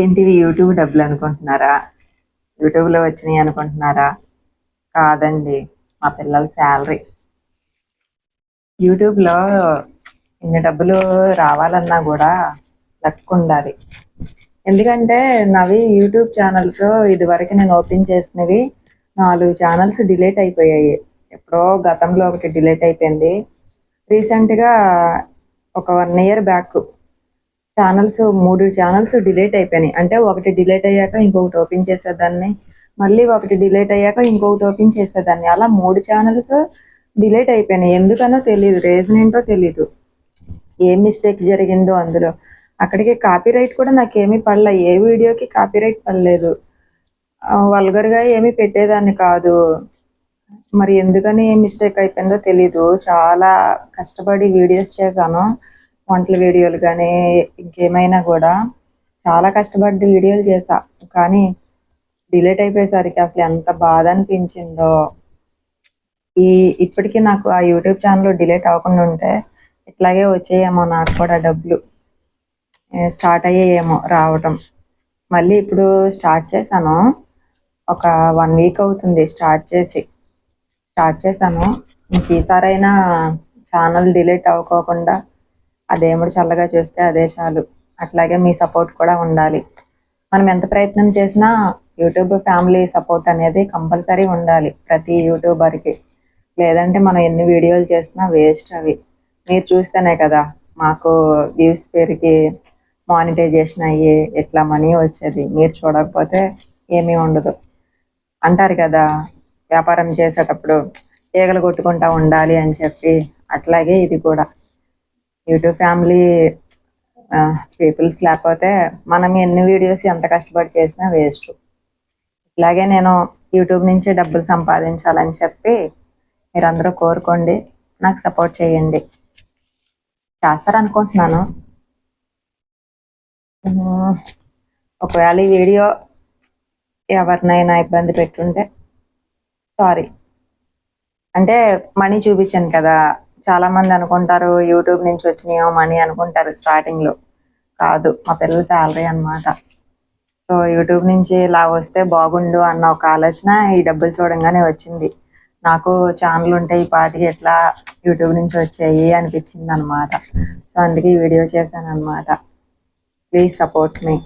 ఏంటివి యూట్యూబ్ డబ్బులు అనుకుంటున్నారా? యూట్యూబ్లో వచ్చినాయి అనుకుంటున్నారా? కాదండి, మా పిల్లల శాలరీ. యూట్యూబ్లో ఇన్ని డబ్బులు రావాలన్నా కూడా లక్ ఉండాలి. ఎందుకంటే నావి యూట్యూబ్ ఛానల్స్ ఇదివరకు నేను ఓపెన్ చేసినవి 4 ఛానల్స్ డిలీట్ అయిపోయాయి. ఎప్పుడో గతంలో ఒకటి డిలీట్ అయిపోయింది. రీసెంట్గా ఒక 1 ఇయర్ బ్యాక్ 3 ఛానల్స్ డిలీట్ అయిపోయినాయి. అంటే ఒకటి డిలీట్ అయ్యాక ఇంకొకటి ఓపెన్ చేసేదాన్ని, మళ్ళీ ఒకటి డిలీట్ అయ్యాక ఇంకొకటి ఓపెన్ చేసేదాన్ని. అలా 3 ఛానల్స్ డిలీట్ అయిపోయినాయి. ఎందుకనో తెలియదు, రీజన్ ఏంటో తెలీదు, ఏం మిస్టేక్ జరిగిందో అందులో. అక్కడికి కాపీరైట్ కూడా నాకేమీ పడలే, ఏ వీడియోకి కాపీరైట్ పడలేదు. వల్గర్గా ఏమీ పెట్టేదాన్ని కాదు. మరి ఎందుకని మిస్టేక్ అయిపోయిందో తెలీదు. చాలా కష్టపడి వీడియోస్ చేశాను, వంటల వీడియోలు కానీ ఇంకేమైనా కూడా చాలా కష్టపడి వీడియోలు చేశా. కానీ డిలీట్ అయిపోయేసరికి అసలు ఎంత బాధ అనిపించిందో. ఇప్పటికీ నాకు ఆ యూట్యూబ్ ఛానల్ డిలీట్ అవ్వకుండా ఉంటే ఇట్లాగే వచ్చేయేమో నాకు కూడా డబ్బులు, స్టార్ట్ అయ్యేయేమో రావటం. మళ్ళీ ఇప్పుడు స్టార్ట్ చేశాను, ఒక 1 వీక్ అవుతుంది స్టార్ట్ చేశాను. ఇంక ఈసారైనా ఛానల్ డిలీట్ అవ్వకోకుండా ఆ దేవుడు చల్లగా చూస్తే అదే చాలు. అట్లాగే మీ సపోర్ట్ కూడా ఉండాలి. మనం ఎంత ప్రయత్నం చేసినా యూట్యూబ్ ఫ్యామిలీ సపోర్ట్ అనేది కంపల్సరీ ఉండాలి ప్రతి యూట్యూబర్కి. లేదంటే మనం ఎన్ని వీడియోలు చేసినా వేస్ట్. అవి మీరు చూస్తేనే కదా మాకు వ్యూస్ పెరిగి మానిటైజేషన్ అయ్యి ఇట్లా మనీ వచ్చేది. మీరు చూడకపోతే ఏమీ ఉండదు. అంటారు కదా వ్యాపారం చేసేటప్పుడు ఈగలు కొట్టుకుంటా ఉండాలి అని చెప్పి, అట్లాగే ఇది కూడా యూట్యూబ్ ఫ్యామిలీ పీపుల్స్ లేకపోతే మనం ఎన్ని వీడియోస్ ఎంత కష్టపడి చేసినా వేస్ట్. ఇలాగే నేను యూట్యూబ్ నుంచి డబ్బులు సంపాదించాలని చెప్పి మీరందరూ కోరుకోండి, నాకు సపోర్ట్ చేయండి. చేస్తారనుకుంటున్నాను. ఒకవేళ ఈ వీడియో ఎవరినైనా ఇబ్బంది పెట్టుంటే సారీ. అంటే మనీ చూపించాను కదా, చాలామంది అనుకుంటారు యూట్యూబ్ నుంచి వచ్చినాయో మనీ అనుకుంటారు స్టార్టింగ్లో. కాదు, మా పిల్లల శాలరీ అనమాట. సో యూట్యూబ్ నుంచి ఇలా వస్తే బాగుండు అన్న ఒక ఆలోచన ఈ డబ్బులు చూడంగానే వచ్చింది. నాకు ఛానల్ ఉంటే ఈ పాటికి ఎట్లా యూట్యూబ్ నుంచి వచ్చాయి అనిపించింది అనమాట. సో అందుకే ఈ వీడియో చేశాను అనమాట. Please support me.